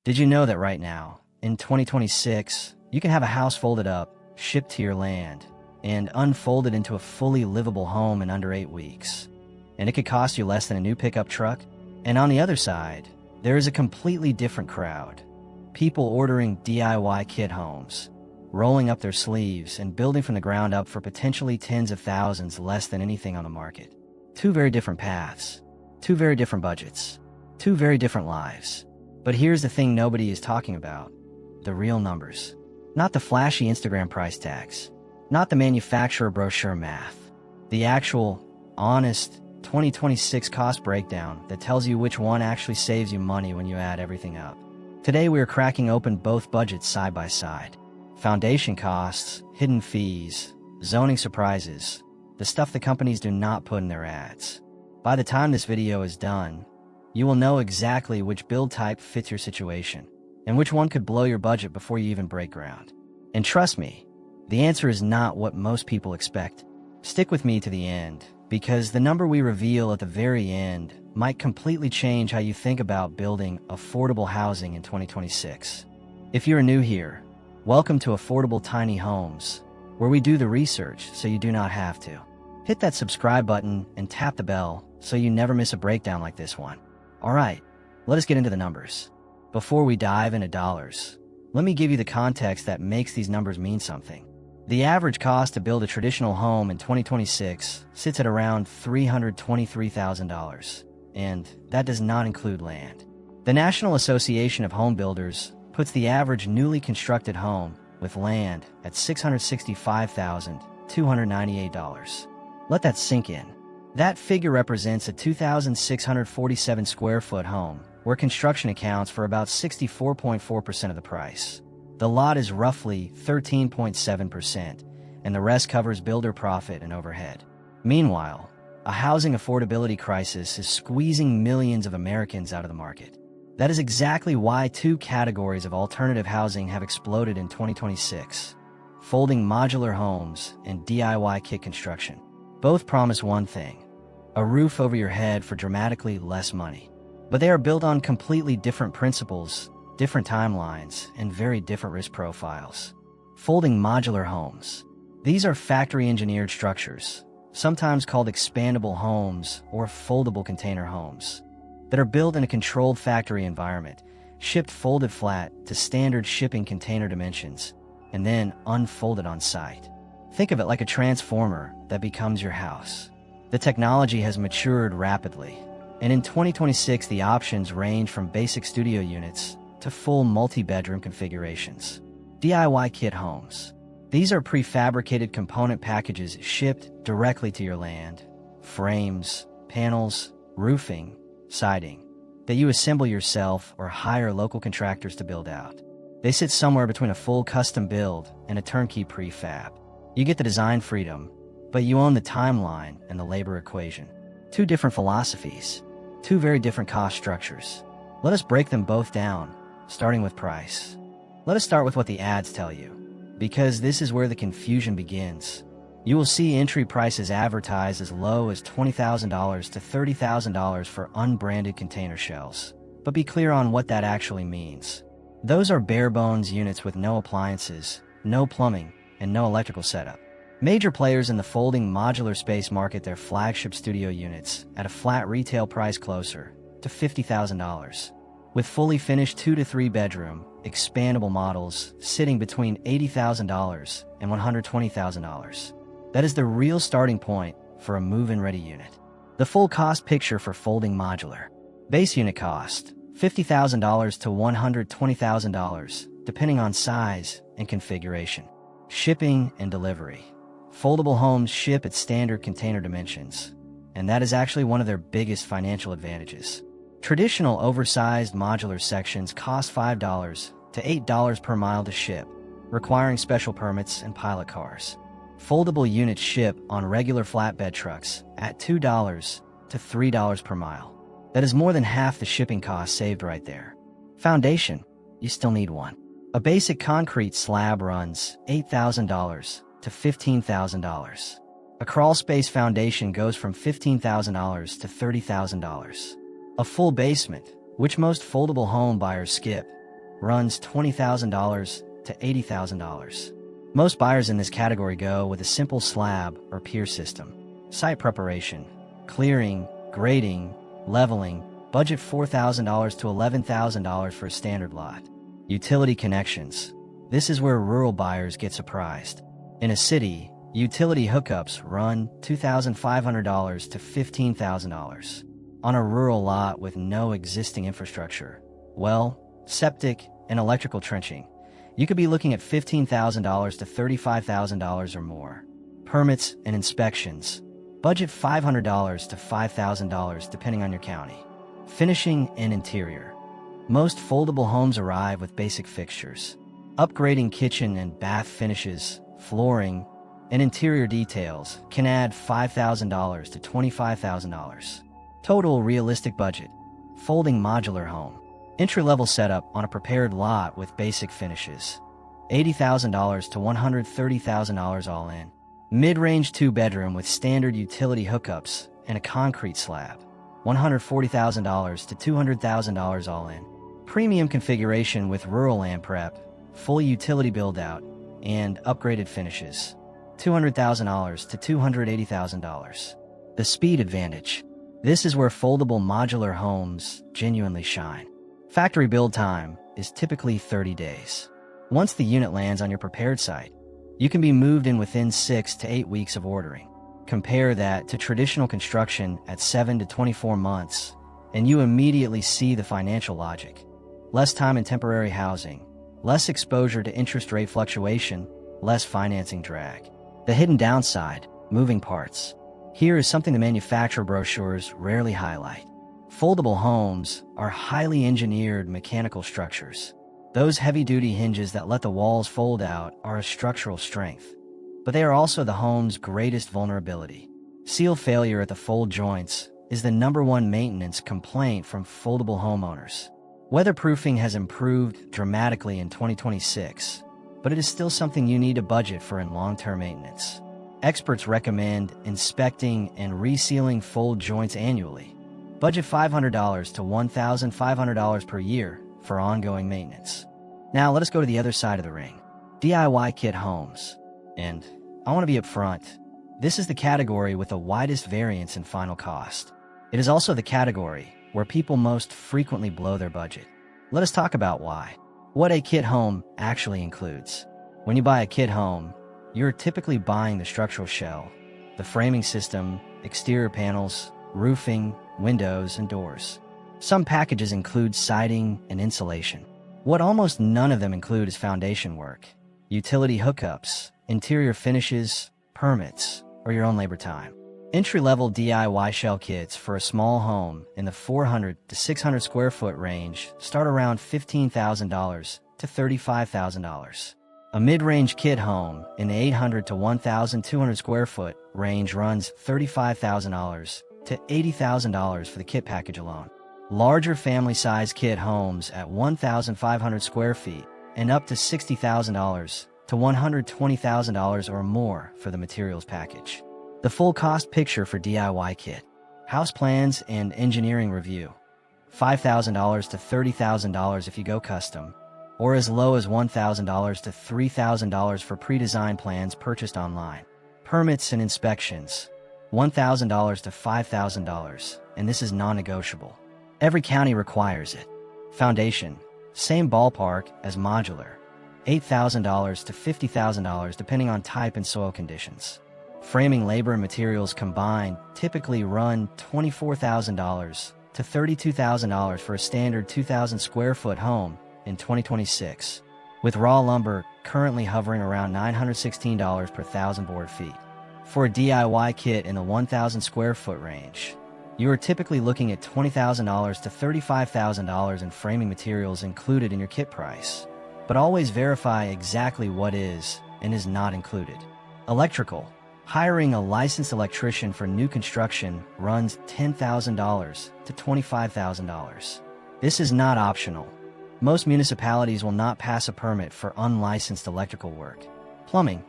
Did you know that right now, in 2026, you can have a house folded up, shipped to your land, and unfolded into a fully livable home in under 8 weeks? And it could cost you less than a new pickup truck? And on the other side, there is a completely different crowd. People ordering DIY kit homes, rolling up their sleeves and building from the ground up for potentially tens of thousands less than anything on the market. Two very different paths, two very different budgets, two very different lives. But here's the thing nobody is talking about: the real numbers. Not the flashy Instagram price tags, not the manufacturer brochure math. The actual, honest 2026 cost breakdown that tells you which one actually saves you money when you add everything up. Today we are cracking open both budgets side by side. Foundation costs, hidden fees, zoning surprises, the stuff the companies do not put in their ads. By the time this video is done, you will know exactly which build type fits your situation, and which one could blow your budget before you even break ground. And trust me, the answer is not what most people expect. Stick with me to the end, because the number we reveal at the very end might completely change how you think about building affordable housing in 2026. If you're new here, welcome to Affordable Tiny Homes, where we do the research so you do not have to. Hit that subscribe button and tap the bell so you never miss a breakdown like this one. Alright, let us get into the numbers. Before we dive into dollars, let me give you the context that makes these numbers mean something. The average cost to build a traditional home in 2026 sits at around $323,000, and that does not include land. The National Association of Home Builders puts the average newly constructed home with land at $665,298. Let that sink in. That figure represents a 2,647 square foot home, where construction accounts for about 64.4% of the price. The lot is roughly 13.7%, and the rest covers builder profit and overhead. Meanwhile, a housing affordability crisis is squeezing millions of Americans out of the market. That is exactly why two categories of alternative housing have exploded in 2026: folding modular homes and DIY kit construction. Both promise one thing: a roof over your head for dramatically less money. But they are built on completely different principles, different timelines, and very different risk profiles. Folding modular homes. These are factory-engineered structures, sometimes called expandable homes or foldable container homes, that are built in a controlled factory environment, shipped folded flat to standard shipping container dimensions, and then unfolded on site. Think of it like a transformer that becomes your house. The technology has matured rapidly, and in 2026 the options range from basic studio units to full multi-bedroom configurations. DIY kit homes. These are prefabricated component packages shipped directly to your land: frames, panels, roofing, siding, that you assemble yourself or hire local contractors to build out. They sit somewhere between a full custom build and a turnkey prefab. You get the design freedom, but you own the timeline and the labor equation. Two different philosophies, two very different cost structures. Let us break them both down, starting with price. Let us start with what the ads tell you, because this is where the confusion begins. You will see entry prices advertised as low as $20,000 to $30,000 for unbranded container shells. But be clear on what that actually means. Those are bare-bones units with no appliances, no plumbing, and no electrical setup. Major players in the folding modular space market their flagship studio units at a flat retail price closer to $50,000, with fully finished 2 to 3 bedroom, expandable models sitting between $80,000 and $120,000. That is the real starting point for a move-in ready unit. The full cost picture for folding modular. Base unit cost, $50,000 to $120,000, depending on size and configuration. Shipping and delivery. Foldable homes ship at standard container dimensions, and that is actually one of their biggest financial advantages. Traditional oversized modular sections cost $5 to $8 per mile to ship, requiring special permits and pilot cars. Foldable units ship on regular flatbed trucks at $2 to $3 per mile. That is more than half the shipping cost saved right there. Foundation. You still need one. A basic concrete slab runs $8,000 to $15,000. A crawl space foundation goes from $15,000 to $30,000. A full basement, which most foldable home buyers skip, runs $20,000 to $80,000. Most buyers in this category go with a simple slab or pier system. Site preparation, clearing, grading, leveling, budget $4,000 to $11,000 for a standard lot. Utility connections. This is where rural buyers get surprised. In a city, utility hookups run $2,500 to $15,000. On a rural lot with no existing infrastructure, well, septic and electrical trenching, you could be looking at $15,000 to $35,000 or more. Permits and inspections. Budget $500 to $5,000 depending on your county. Finishing and interior. Most foldable homes arrive with basic fixtures. Upgrading kitchen and bath finishes, flooring, and interior details can add $5,000 to $25,000. Total realistic budget. Folding modular home. Entry-level setup on a prepared lot with basic finishes. $80,000 to $130,000 all in. Mid-range 2-bedroom with standard utility hookups and a concrete slab. $140,000 to $200,000 all in. Premium configuration with rural land prep, full utility build-out, and upgraded finishes. $200,000 to $280,000. The speed advantage. This is where foldable modular homes genuinely shine. Factory build time is typically 30 days. Once the unit lands on your prepared site, you can be moved in within 6 to 8 weeks of ordering. Compare that to traditional construction at 7 to 24 months, and you immediately see the financial logic. Less time in temporary housing, less exposure to interest rate fluctuation, less financing drag. The hidden downside, moving parts. Here is something the manufacturer brochures rarely highlight. Foldable homes are highly engineered mechanical structures. Those heavy-duty hinges that let the walls fold out are a structural strength. But they are also the home's greatest vulnerability. Seal failure at the fold joints is the #1 maintenance complaint from foldable homeowners. Weatherproofing has improved dramatically in 2026, but it is still something you need to budget for in long-term maintenance. Experts recommend inspecting and resealing fold joints annually. Budget $500 to $1,500 per year for ongoing maintenance. Now let us go to the other side of the ring. DIY kit homes. And I want to be upfront, this is the category with the widest variance in final cost. It is also the category where people most frequently blow their budget. Let us talk about why. What a kit home actually includes. When you buy a kit home, you're typically buying the structural shell, the framing system, exterior panels, roofing, windows, and doors. Some packages include siding and insulation. What almost none of them include is foundation work, utility hookups, interior finishes, permits, or your own labor time. Entry-level DIY shell kits for a small home in the 400 to 600 square foot range start around $15,000 to $35,000. A mid-range kit home in the 800 to 1,200 square foot range runs $35,000 to $80,000 for the kit package alone. Larger family-size kit homes at 1,500 square feet and up to $60,000 to $120,000 or more for the materials package. The full cost picture for DIY kit. House plans and engineering review. $5,000 to $30,000 if you go custom, or as low as $1,000 to $3,000 for pre-designed plans purchased online. Permits and inspections. $1,000 to $5,000, and this is non-negotiable. Every county requires it. Foundation. Same ballpark as modular. $8,000 to $50,000 depending on type and soil conditions. Framing labor and materials combined typically run $24,000 to $32,000 for a standard 2,000 square foot home in 2026, with raw lumber currently hovering around $916 per 1,000 board feet. For a DIY kit in the 1,000 square foot range, you are typically looking at $20,000 to $35,000 in framing materials included in your kit price. But always verify exactly what is and is not included. Electrical. Hiring a licensed electrician for new construction runs $10,000 to $25,000. This is not optional. Most municipalities will not pass a permit for unlicensed electrical work. Plumbing.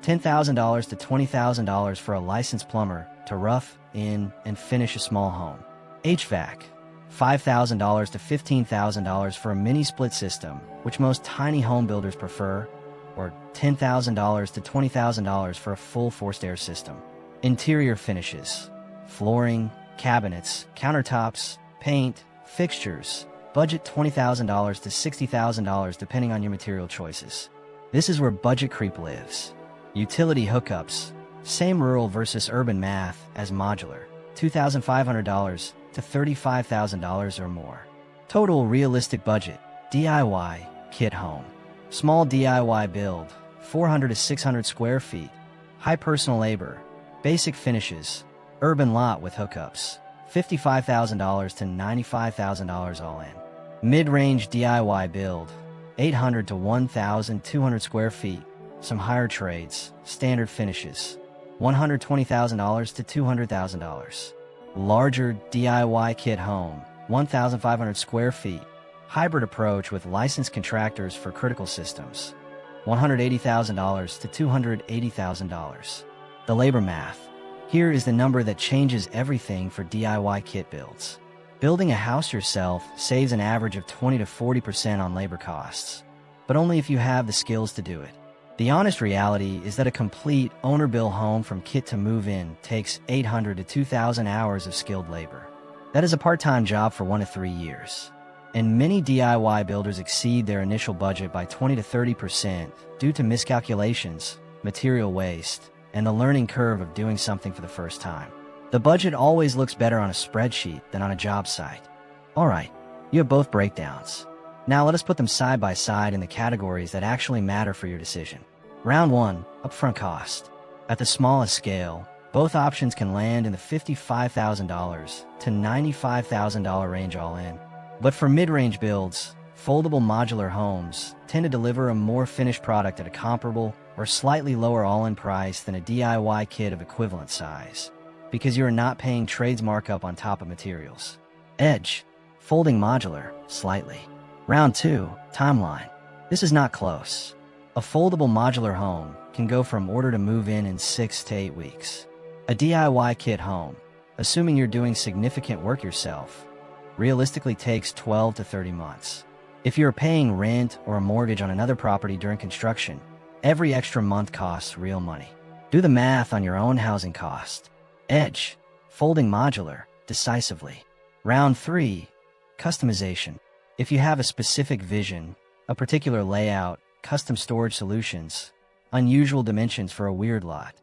$10,000 to $20,000 for a licensed plumber to rough in and finish a small home. HVAC. $5,000 to $15,000 for a mini split system, which most tiny home builders prefer, or $10,000 to $20,000 for a full forced air system. Interior finishes: flooring, cabinets, countertops, paint, fixtures. Budget $20,000 to $60,000 depending on your material choices. This is where budget creep lives. Utility hookups: same rural versus urban math as modular, $2,500 to $35,000 or more. Total realistic budget: DIY kit home. Small DIY build, 400 to 600 square feet. High personal labor. Basic finishes. Urban lot with hookups, $55,000 to $95,000 all in. Mid-range DIY build, 800 to 1,200 square feet. Some higher trades. Standard finishes, $120,000 to $200,000. Larger DIY kit home, 1,500 square feet. Hybrid approach with licensed contractors for critical systems, $180,000 to $280,000. The labor math. Here is the number that changes everything for DIY kit builds. Building a house yourself saves an average of 20 to 40% on labor costs, but only if you have the skills to do it. The honest reality is that a complete owner-built home from kit to move-in takes 800 to 2,000 hours of skilled labor. That is a part-time job for 1 to 3 years. And many DIY builders exceed their initial budget by 20 to 30% due to miscalculations, material waste, and the learning curve of doing something for the first time. The budget always looks better on a spreadsheet than on a job site. Alright, you have both breakdowns. Now let us put them side by side in the categories that actually matter for your decision. Round 1, upfront cost. At the smallest scale, both options can land in the $55,000 to $95,000 range all in. But for mid-range builds, foldable modular homes tend to deliver a more finished product at a comparable or slightly lower all-in price than a DIY kit of equivalent size, because you are not paying trades markup on top of materials. Edge: folding modular, slightly. Round 2, timeline. This is not close. A foldable modular home can go from order to move in 6 to 8 weeks. A DIY kit home, assuming you're doing significant work yourself, realistically takes 12 to 30 months. If you're paying rent or a mortgage on another property during construction, every extra month costs real money. Do the math on your own housing cost. Edge: folding modular, decisively. Round 3, customization. If you have a specific vision, a particular layout, custom storage solutions, unusual dimensions for a weird lot,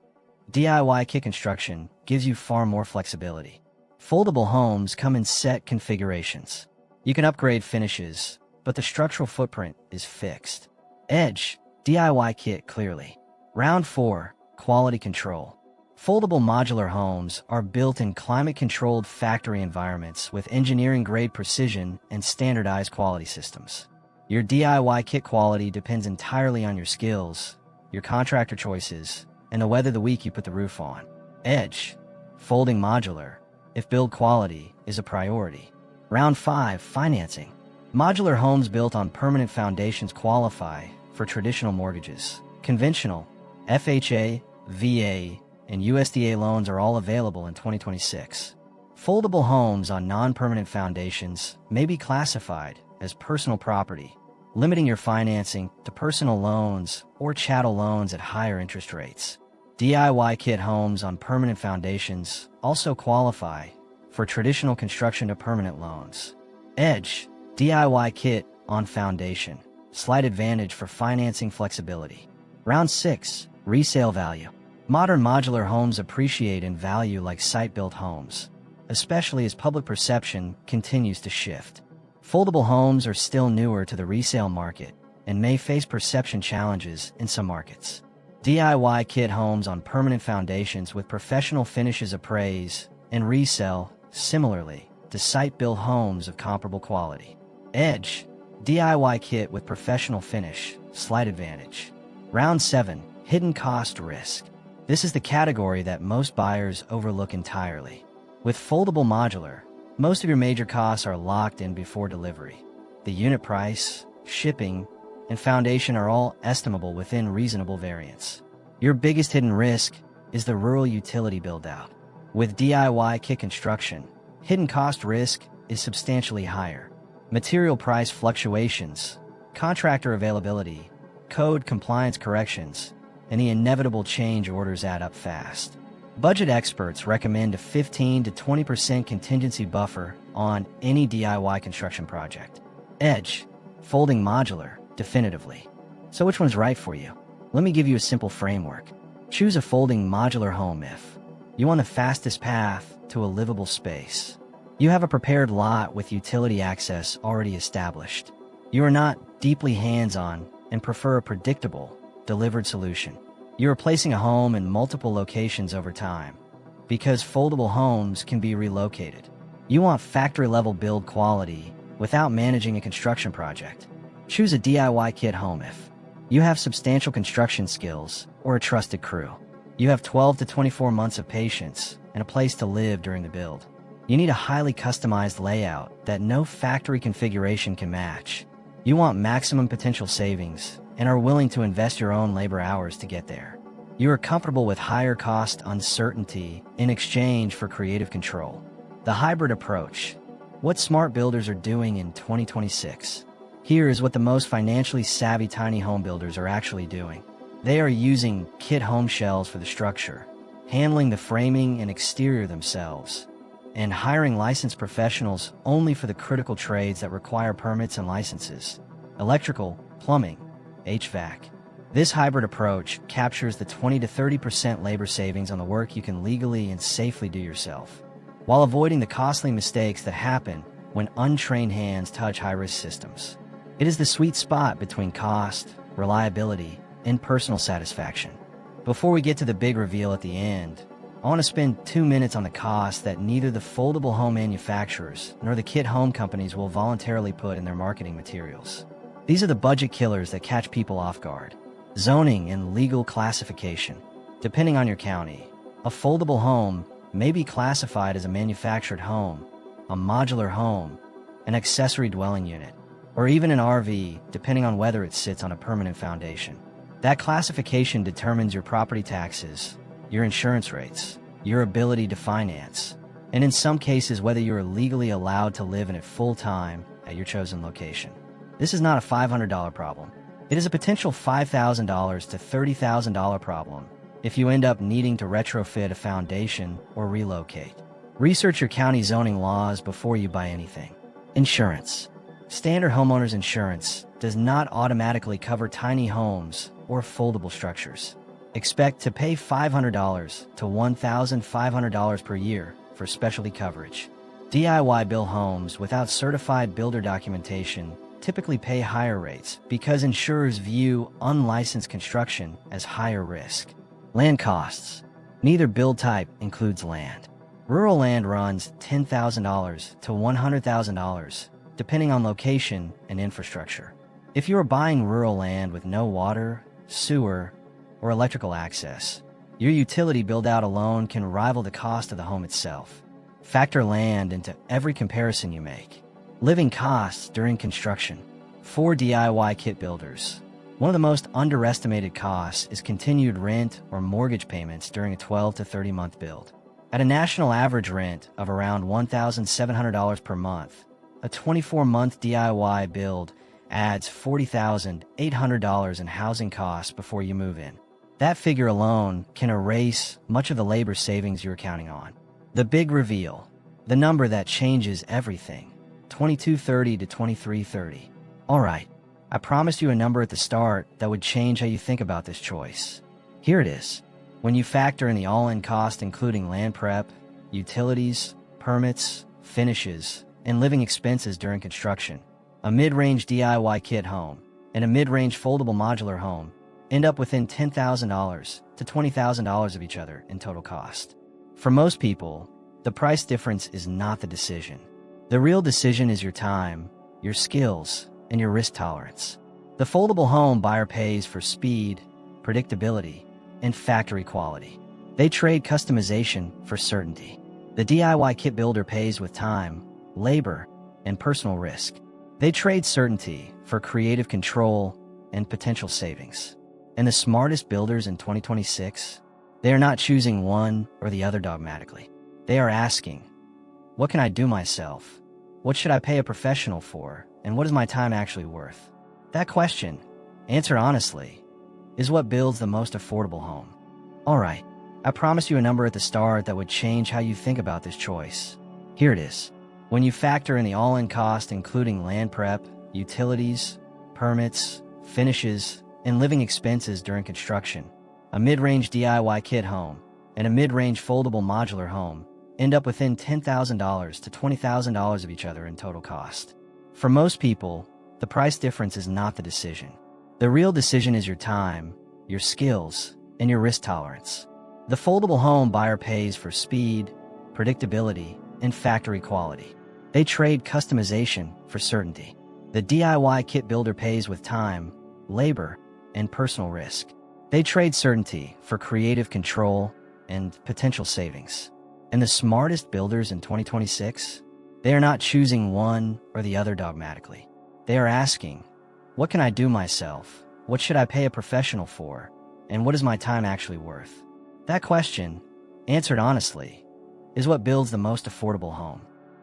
DIY kit construction gives you far more flexibility. Foldable homes come in set configurations. You can upgrade finishes, but the structural footprint is fixed. Edge: DIY kit clearly. Round 4, quality control. Foldable modular homes are built in climate-controlled factory environments with engineering-grade precision and standardized quality systems. Your DIY kit quality depends entirely on your skills, your contractor choices, and the weather the week you put the roof on. Edge: folding modular, if build quality is a priority. Round 5, financing. Modular homes built on permanent foundations qualify for traditional mortgages. Conventional, FHA, VA, and USDA loans are all available in 2026. Foldable homes on non-permanent foundations may be classified as personal property, limiting your financing to personal loans or chattel loans at higher interest rates. DIY kit homes on permanent foundations also qualify for traditional construction to permanent loans. Edge: DIY kit on foundation, slight advantage for financing flexibility. Round 6, resale value. Modern modular homes appreciate in value like site-built homes, especially as public perception continues to shift. Foldable homes are still newer to the resale market and may face perception challenges in some markets. DIY kit homes on permanent foundations with professional finishes appraise and resell similarly to site-built homes of comparable quality. Edge: DIY kit with professional finish, slight advantage. Round 7, hidden cost risk. This is the category that most buyers overlook entirely. With foldable modular, most of your major costs are locked in before delivery. The unit price, shipping, and foundation are all estimable within reasonable variance. Your biggest hidden risk is the rural utility build-out. With DIY kit construction, hidden cost risk is substantially higher. Material price fluctuations, contractor availability, code compliance corrections, and the inevitable change orders add up fast. Budget experts recommend a 15 to 20% contingency buffer on any DIY construction project. Edge, folding modular, definitively. So which one's right for you? Let me give you a simple framework. Choose a folding modular home if you want the fastest path to a livable space. You have a prepared lot with utility access already established. You are not deeply hands-on and prefer a predictable, delivered solution. You are placing a home in multiple locations over time because foldable homes can be relocated. You want factory-level build quality without managing a construction project. Choose a DIY kit home if you have substantial construction skills or a trusted crew. You have 12 to 24 months of patience and a place to live during the build. You need a highly customized layout that no factory configuration can match. You want maximum potential savings and are willing to invest your own labor hours to get there. You are comfortable with higher cost uncertainty in exchange for creative control. The hybrid approach. What smart builders are doing in 2026. Here is what the most financially savvy tiny home builders are actually doing. They are using kit home shells for the structure, handling the framing and exterior themselves, and hiring licensed professionals only for the critical trades that require permits and licenses: electrical, plumbing, HVAC. This hybrid approach captures the 20 to 30% labor savings on the work you can legally and safely do yourself, while avoiding the costly mistakes that happen when untrained hands touch high-risk systems. It is the sweet spot between cost, reliability, and personal satisfaction. Before we get to the big reveal at the end, I want to spend 2 minutes on the cost that neither the foldable home manufacturers nor the kit home companies will voluntarily put in their marketing materials. These are the budget killers that catch people off guard. Zoning and legal classification. Depending on your county, a foldable home may be classified as a manufactured home, a modular home, an accessory dwelling unit, or even an RV, depending on whether it sits on a permanent foundation. That classification determines your property taxes, your insurance rates, your ability to finance, and in some cases whether you are legally allowed to live in it full-time at your chosen location. This is not a $500 problem. It is a potential $5,000 to $30,000 problem if you end up needing to retrofit a foundation or relocate. Research your county zoning laws before you buy anything. Insurance. Standard homeowners insurance does not automatically cover tiny homes or foldable structures. Expect to pay $500 to $1,500 per year for specialty coverage. DIY built homes without certified builder documentation typically pay higher rates because insurers view unlicensed construction as higher risk. Land costs. Neither build type includes land. Rural land runs $10,000 to $100,000, depending on location and infrastructure. If you are buying rural land with no water, sewer, or electrical access, your utility build-out alone can rival the cost of the home itself. Factor land into every comparison you make. Living costs during construction. For DIY kit builders, one of the most underestimated costs is continued rent or mortgage payments during a 12 to 30-month build. At a national average rent of around $1,700 per month, a 24-month DIY build adds $40,800 in housing costs before you move in. That figure alone can erase much of the labor savings you're counting on. The big reveal, the number that changes everything, $2,230 to $2,330. All right, I promised you a number at the start that would change how you think about this choice. Here it is. When you factor in the all-in cost including land prep, utilities, permits, finishes, and living expenses during construction, a mid-range DIY kit home and a mid-range foldable modular home end up within $10,000 to $20,000 of each other in total cost. For most people, the price difference is not the decision. The real decision is your time, your skills, and your risk tolerance. The foldable home buyer pays for speed, predictability, and factory quality. They trade customization for certainty. The DIY kit builder pays with time, labor, and personal risk. They trade certainty for creative control and potential savings. And the smartest builders in 2026, they are not choosing one or the other dogmatically. They are asking, what can I do myself What should I pay a professional for? And what is my time actually worth? That question, answered honestly, is what builds the most affordable home. Alright, I promised you a number at the start that would change how you think about this choice. Here it is. When you factor in the all-in cost including land prep, utilities, permits, finishes, and living expenses during construction, a mid-range DIY kit home and a mid-range foldable modular home end up within $10,000 to $20,000 of each other in total cost. For most people, the price difference is not the decision. The real decision is your time, your skills, and your risk tolerance. The foldable home buyer pays for speed, predictability, and factory quality. They trade customization for certainty. The DIY kit builder pays with time, labor, and personal risk. They trade certainty for creative control and potential savings. And the smartest builders in 2026, they are not choosing one or the other dogmatically. They are asking, what can I do myself? What should I pay a professional for? And what is my time actually worth? That question, answered honestly, is what builds the most affordable home.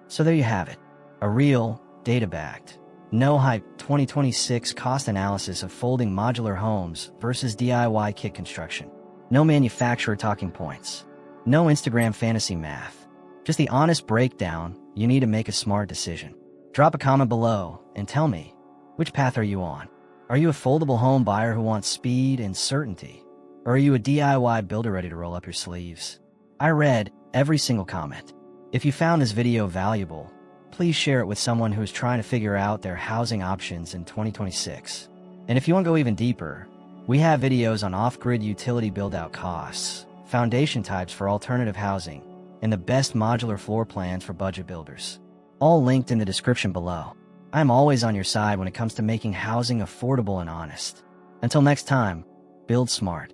So there you have it, a real, data-backed, no-hype 2026 cost analysis of folding modular homes versus DIY kit construction. No manufacturer talking points. No Instagram fantasy math. Just the honest breakdown you need to make a smart decision. Drop a comment below and tell me, which path are you on? Are you a foldable home buyer who wants speed and certainty? Or are you a DIY builder ready to roll up your sleeves? I read every single comment. If you found this video valuable, please share it with someone who is trying to figure out their housing options in 2026. And if you want to go even deeper, we have videos on off-grid utility build-out costs, foundation types for alternative housing, and the best modular floor plans for budget builders. All linked in the description below. I'm always on your side when it comes to making housing affordable and honest. Until next time, build smart.